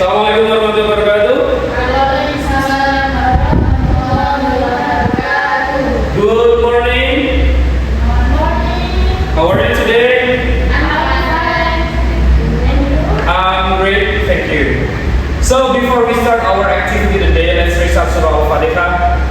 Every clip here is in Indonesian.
Assalamualaikum warahmatullahi wabarakatuh. Waalaikumsalam warahmatullahi wabarakatuh. Good morning. Good morning. How are you today? I'm fine. And you? I'm great, thank you. So before we start our activity today, let's recite Surah Al-Fatihah.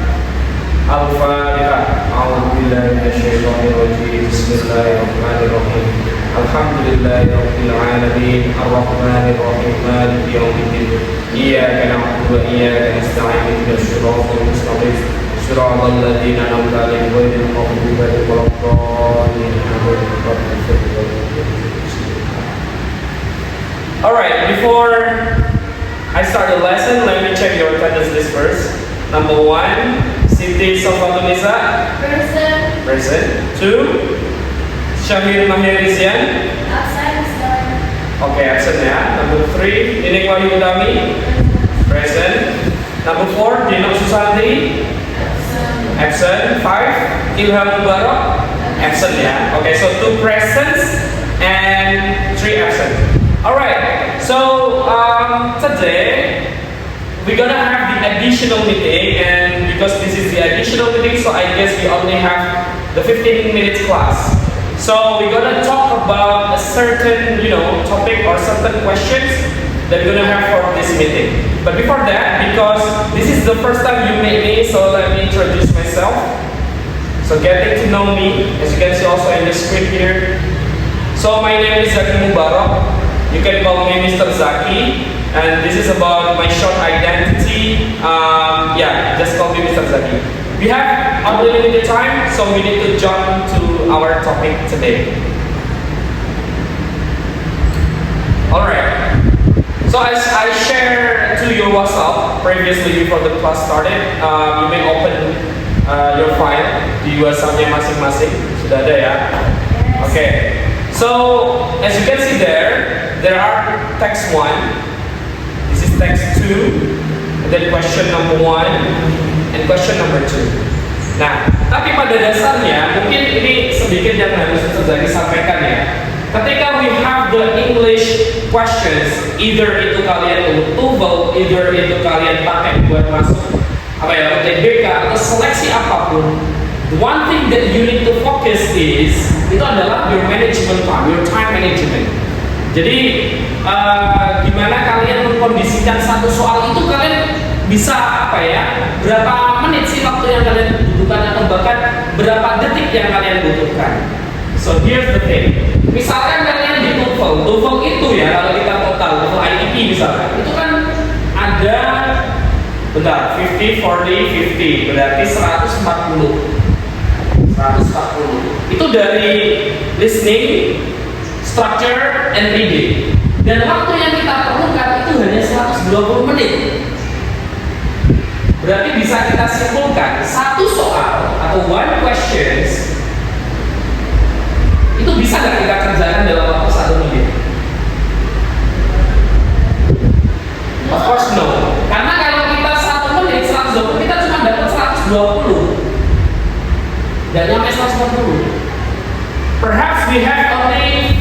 Al-Fatihah. A'udzubillahi minasyaitonir rajim. Bismillahirrahmanirrahim. Alhamdulillahirabbil alamin. Arrahmanir rahim. Maliki yaumiddin. Iyyaka na'budu wa iyyaka nasta'in. Ihdinas siratal mustaqim. Siratal ladzina an'amta 'alaihim ghairil maghdubi 'alaihim waladdallin. Alright, before I start the lesson, let me check your attendance list first. Number 1, Siti Sofatunisa. Present. Present. 2, Syahir Mahir Rizyan. Absent, sir. Okay, absent ya. Number 3, Nining Wahyu Utami. Present. Number 4, Dino Susanti. Absent. Absent. 5, Ilham Mubarak. Absent ya. Okay, so 2 presents and 3 absent. Alright, so today we're gonna have the additional meeting, and because this is the additional meeting, so I guess we only have the 15 minutes class. So we're gonna talk about a certain, topic or certain questions that we're gonna have for this meeting. But before that, because this is the first time you meet me, so let me introduce myself. So getting to know me, as you can see also in the screen here. So my name is Zaki Mubarak. You can call me Mr. Zaki, and this is about my short identity. Just call me Mr. Zaki. We have unlimited time, so we need to jump to our topic today. Alright, so as I shared to your WhatsApp previously before the class started, you may open your file di WhatsApp-nya masing-masing. Sudah ada ya? Okay. So, as you can see there are text 1, this is text 2, and then question number 1, and question number 2. Nah, tapi pada dasarnya, mungkin ini sedikit yang harus saya sampaikan ya. Ketika we have the English questions, either itu kalian untuk TOEFL, either itu kalian pakai buat masuk UTBK atau seleksi apapun, the one thing that you need to focus itu adalah your management time, your time management. Jadi gimana kalian mengkondisikan satu soal itu, kalian bisa berapa menit sih waktu yang kalian butuhkan, atau bahkan berapa detik yang kalian butuhkan. So here's the thing, misalkan kalian di TOEFL itu ya, kalau kita total TOEFL IEP misalkan, itu kan ada 50, 40, 50, berarti 140. Itu dari listening, structure, and reading. Dan waktu yang kita perlukan itu hanya 120 menit. Berarti bisa kita simpulkan, satu soal atau one questions itu bisa nggak kita kerjakan dalam waktu 1 menit? Of course no. Karena kalau kita 1 menit 120, kita cuma dapat 120. Dan nyampe 140. Perhaps we have only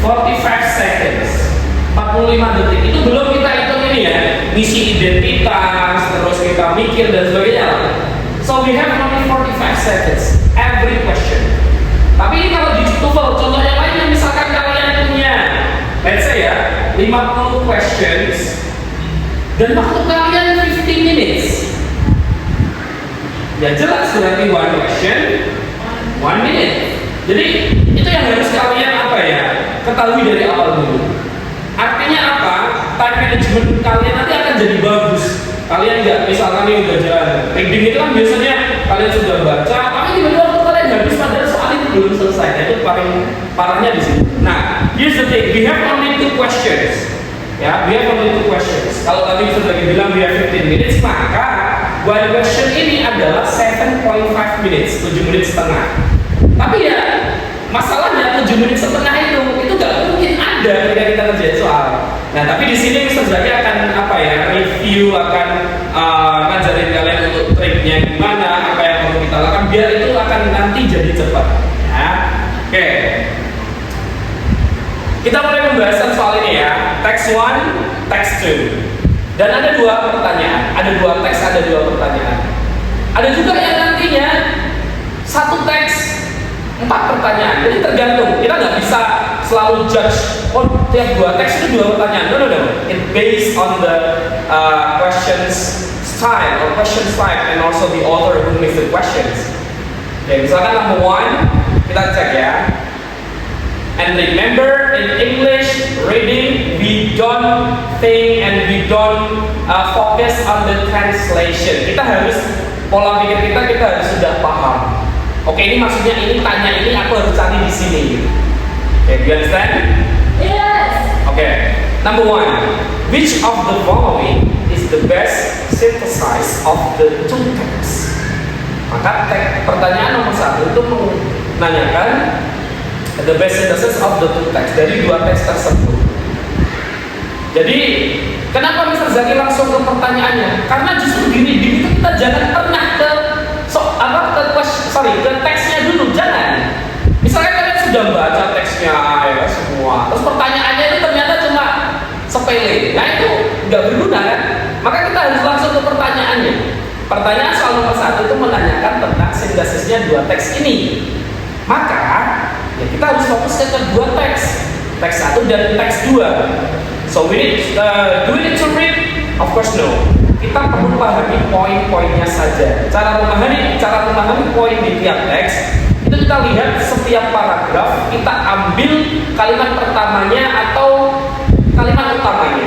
45 seconds, 45 detik. Itu belum kita hitung ini ya, ngisi identitas, terus kita mikir dan sebagainya. So we have only 45 seconds every question. Tapi kalau di TOEFL, contoh yang lainnya, misalkan kalian punya, let's say ya, 50 questions, dan waktu kalian 15 minutes. Ya jelas berarti one question, 1 minute. Jadi itu yang harus kalian ketahui dari awal dulu. Artinya apa? Time management kalian nanti akan jadi bagus. Kalian nggak, misalkan ini udah jalan reading itu kan biasanya kalian sudah baca, tapi tiba-tiba waktu kalian habis padahal soal itu belum selesai. Itu paling parahnya di sini. Nah, here's the thing, we have only 2 questions. Ya, we have only 2 questions. Kalau tadi bisa lagi bilang we have 15 minutes, maka one question ini adalah 7.5 minutes, 7 menit setengah. Tapi ya, masalahnya 7 menit setengah itu gak mungkin ada ketika kita kerjain soal. Nah, tapi di sini Mr. Zaki akan review, akan ngajarin kalian untuk triknya gimana, apa yang perlu kita lakukan biar itu akan nanti jadi cepat. Ya, oke. Kita mulai pembahasan soal ini ya. text 1, text 2. Dan ada dua pertanyaan, ada dua teks, ada dua pertanyaan. Ada juga yang nantinya satu teks 4 pertanyaan. Jadi tergantung, kita nggak bisa selalu judge, oh tiap dua teks itu 2 pertanyaan. No. It based on the questions style or question type and also the author who makes the questions. Oke, misalkan number 1, kita cek ya. And remember, in English reading, we don't think and we don't focus on the translation. Kita harus, pola pikir kita harus sudah paham. Oke, ini maksudnya ini tanya ini, aku harus cari di sini. Oke, do you understand? Yes. Oke, number 1, which of the following is the best synthesis of the two texts? Maka pertanyaan nomor 1 itu menanyakan the best synthesis of the two text dari dua teks tersebut. Jadi kenapa Mr. Zaki langsung ke pertanyaannya? Karena justru gini itu kita jangan pernah ke ke teksnya dulu, jangan. Misalnya kalian sudah baca teksnya ya semua, terus pertanyaannya itu ternyata cuma sepele, nah itu nggak berguna kan? Maka kita harus langsung ke pertanyaannya. Pertanyaan soal nomor 1 itu menanyakan tentang sintesisnya dua teks ini. Maka ya kita harus fokus ke kedua teks 1 dan teks 2. So do we need to read? Of course no. Kita perlu pahami poin-poinnya saja. Cara memahami poin di tiap teks itu kita lihat setiap paragraf, kita ambil kalimat pertamanya atau kalimat utamanya.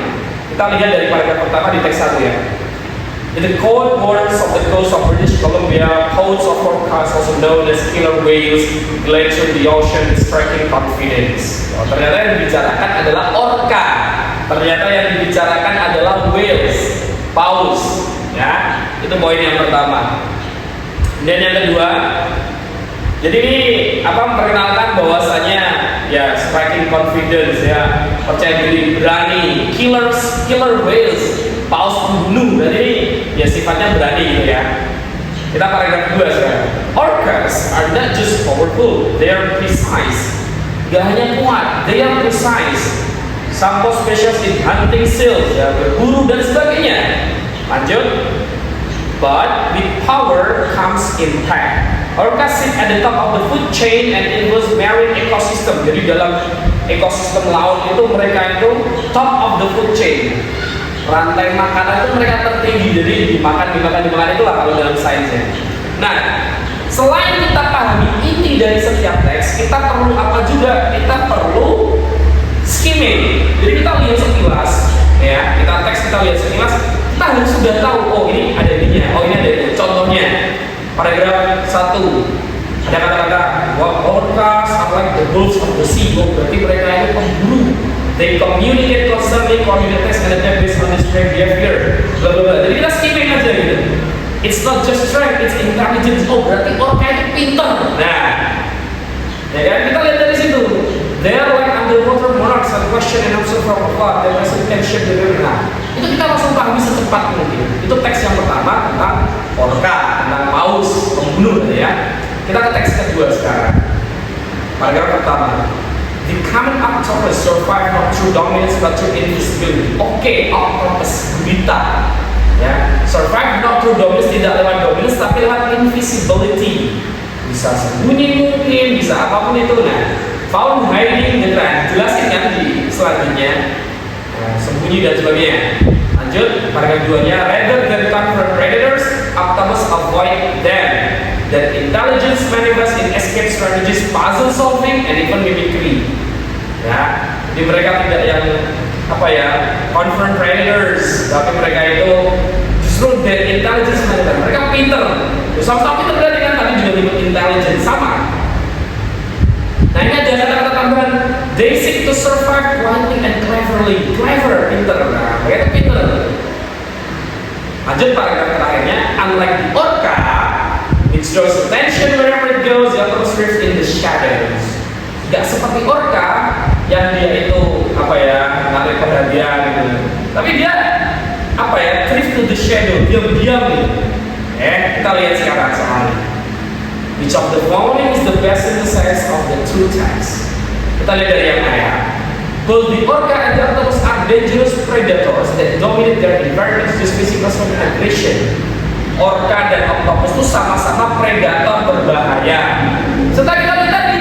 Kita lihat dari paragraf pertama di teks 1 ya. In the cold waters of the coast of British Columbia, codes of forecast also known as killer whales glide through the ocean, striking confidence. Oh, ternyata yang dibicarakan adalah orca. Ternyata yang dibicarakan adalah whales, paus. Ya, itu poin yang pertama. Dan yang kedua, jadi ini memperkenalkan bahwasanya ya striking confidence ya, percaya diri, berani, killer whales, paus pembunuh. Jadi ini ya sifatnya berani gitu ya. Kita paragraf 2 sekarang. Orcas are not just powerful, they are precise. Gak hanya kuat, they are precise. Sampo specials in hunting seals, ya, berburu dan sebagainya. Lanjut. But with power comes impact. Orcas sit at the top of the food chain and influence marine ecosystem. Jadi dalam ekosistem laut itu mereka itu top of the food chain. Rantai makanan itu mereka tertinggi, jadi dimakan itulah kalau dalam sainsnya. Nah, selain kita pahami inti dari setiap teks, kita perlu apa juga? Kita perlu skimming. Jadi kita lihat sekilas, ya, kita lihat sekilas, kita harus sudah tahu, oh ini ada ininya, oh ini ada ininya. Contohnya, paragraf 1 ada kata-kata orcas are like the wolves of the sea. Oh, berarti mereka itu pemburu. They communicate constantly, communities and adapt based on this behavior. Bla bla bla. Jadi kita skipping aja gitu. It's not just strength, it's intelligence. Oh, berarti orca itu pintar. Nah, ya kan kita lihat dari situ. They are like underwater monarchs and question and answer from afar. They also can shape the river. Nah, itu kita langsung pahami secepat mungkin. Itu teks yang pertama tentang orca, tentang paus, pembunuh ya. Kita ke teks kedua sekarang. Paragraf pertama. The common octopus survive not through dominance but through invisibility. Oke, octopus gurita, ya, survive not through dominance, tidak lewat dominance tapi lewat invisibility. Bisa sembunyi mungkin, bisa apapun itu. Nah, found hiding the ground. Jelasin kan di selanjutnya. Nah, sembunyi dan sebagainya. Lanjut, paragraf 2-nya. Rather than confront predators, octopus avoid them. That intelligence manifests in escape strategies, puzzle solving, and even mimicry. Ya, jadi mereka tidak yang confront predators, tapi mereka itu justru their intelligence manifest. Mereka pinter. Sama-sama pinter berarti kan tadi juga disebut intelligence sama. Nah ini ada kata-kata tambahan. They seek to survive quietly and cleverly. Clever, pinter. Nah, mereka pinter. Lanjut paragraf terakhirnya. Unlike the orca, which draws attention wherever it goes, the octopus lives in the shadows. Gak seperti orca yang dia itu menarik perhatian gitu. Tapi dia drift to the shadow, diam-diam gitu. Kita lihat sekarang soalnya. Which of the following is the best synthesis of the two texts? Kita lihat dari yang A ya. Both the orca and the octopus are are dangerous predators that dominate their environment with physical aggression. Orca dan octopus itu sama-sama predator berbahaya. Setelah kita lihat tadi,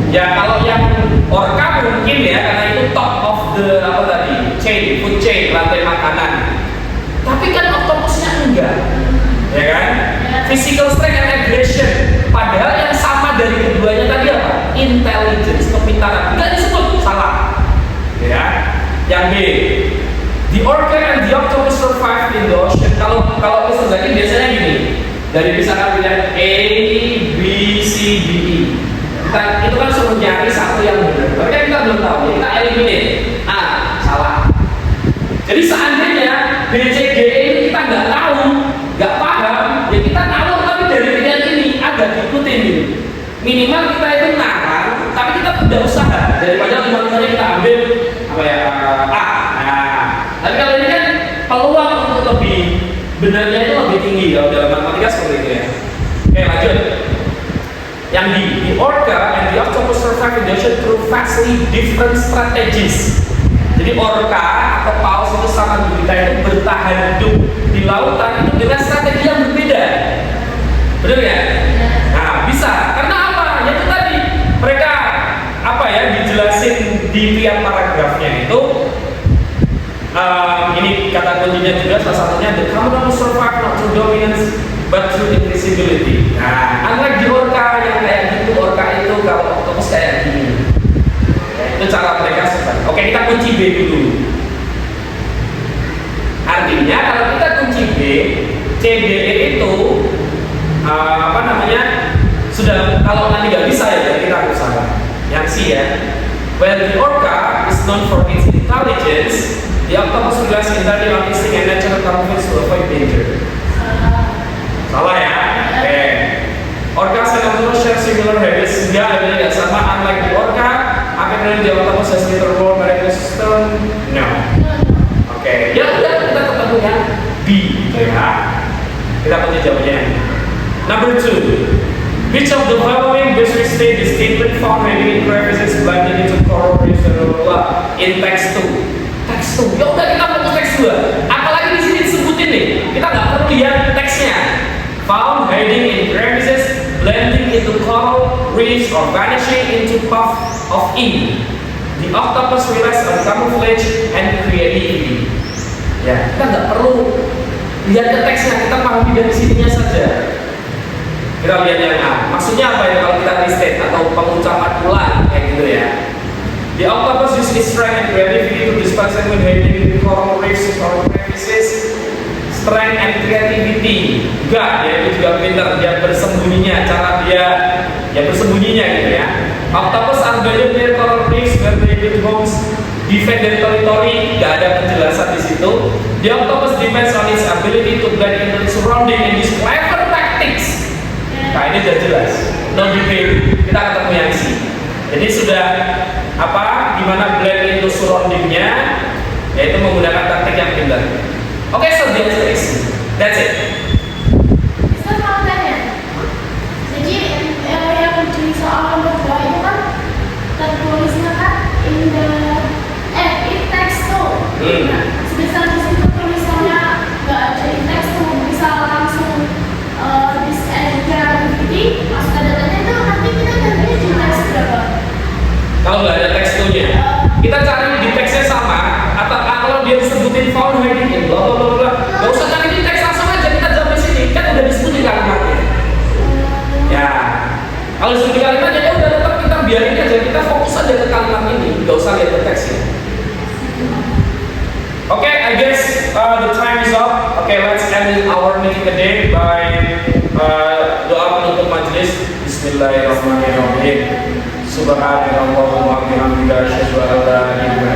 ya kalau yang orca mungkin ya karena itu top of the food chain, rantai makanan. Tapi kan octopusnya enggak, ya kan? Physical strength and aggression. Padahal yang sama dari keduanya tadi apa? Intelligence, kepintaran. Enggak disebut, salah. Ya. Yang B, the orca and the octopus survive in the ocean. Kalau Mr. Zaki biasanya gini, dari misalkan pilihan A, B, C, D, E. Itu kan suruh nyari satu yang benar. Tapi kan kita belum tahu, ya kita eliminate. A, salah. Jadi seandainya B, C, D, E ini kita nggak tahu, nggak paham, ya kita ngalur tapi dari pilihan ini agak diikutin. Minimal kita itu narang, tapi kita udah usaha. Daripada lima-limanya kita ambil A. Tapi kalau ini kan peluang untuk lebih benarnya itu lebih tinggi kalau dalam matematika seperti itu ya. Oke, lanjut. Yang D, the orca and the octopus survive in the ocean through vastly different strategies. Jadi orca atau paus itu sama gurita itu bertahan hidup di lautan itu dengan strategi yang berbeda. Benar ya? Nah, bisa. Karena apa? Ya itu tadi mereka dijelasin di tiap paragrafnya itu. Ini kata kuncinya juga salah satunya the common survive not through dominance but through invisibility. Nah, unlike di orca yang kayak gitu, orca itu kalau octopus kayak gini. Itu cara mereka survive. Oke, kita kunci B dulu. Artinya kalau kita kunci B, C, D, E itu sudah kalau nanti nggak bisa ya jadi kita usaha. Yang C ya. Well, the orca is known for its intelligence. The octopus relies entirely on instinct and natural confidence to avoid danger. Salah ya? Oke. Orcas and octopus share similar habits. Nggak sama. Unlike the orca, apparently the octopus has little role in the system. No. Oke. Ya udah kita ketemu ya B, ya. Kita kunci jawabannya. Number 2. Which of the following basic state is statement found in crevices blended into coral reefs in text 2? Teks 2, ya udah kita fokus teks 2. Apalagi di sini disebutin nih, kita nggak perlu lihat teksnya. Found hiding in crevices, blending into coral reefs, or vanishing into puff of ink. The octopus relies on camouflage and creativity. Ya, kita nggak perlu lihat ke teksnya, kita pahami dari sininya saja. Kita lihat yang A. Maksudnya apa ya kalau kita restate atau pengucapan ulang kayak gitu ya? The octopus uses its strength and creativity to dispense when hiding in coral reefs or crevices. Strength and creativity juga, ya itu juga pintar dia bersembunyinya, cara dia bersembunyinya gitu ya. Octopus are valued near coral reefs where they build homes, defend their territory. Gak ada penjelasan di situ. The octopus depends on its ability to blend into the surrounding and use clever tactics. Nah ini sudah jelas. No debate. Kita ketemu yang C. Jadi sudah gimana blend into surroundingnya, yaitu menggunakan taktik yang pintar. Oke, so the answer is that's it. Bisa mau tanya? Jadi yang di soal nomor 2 itu kan tertulisnya kan in text 2. Nah, sebisa di situ tulisannya nggak ada in text 2, bisa langsung this and creativity masuk ke datanya itu nanti kita gantinya di text berapa? Kalau nggak ada teks 2-nya, kita cari di teksnya sama atau kalau dia disebutin found hiding in bla bla bla, nggak usah cari di teks langsung aja, kita jump di sini kan udah disebutin kalimatnya. Ya, kalau disebut di kalimatnya ya udah tetap kita biarin aja, kita fokus aja ke kalimat ini, nggak usah lihat ke teksnya. Okay, I guess the time is up. Okay, let's end our meeting today by doa penutup majelis. Bismillahirrahmanirrahim. Subhanallahumma wa bihamdihi asyhadu an la ilaha illa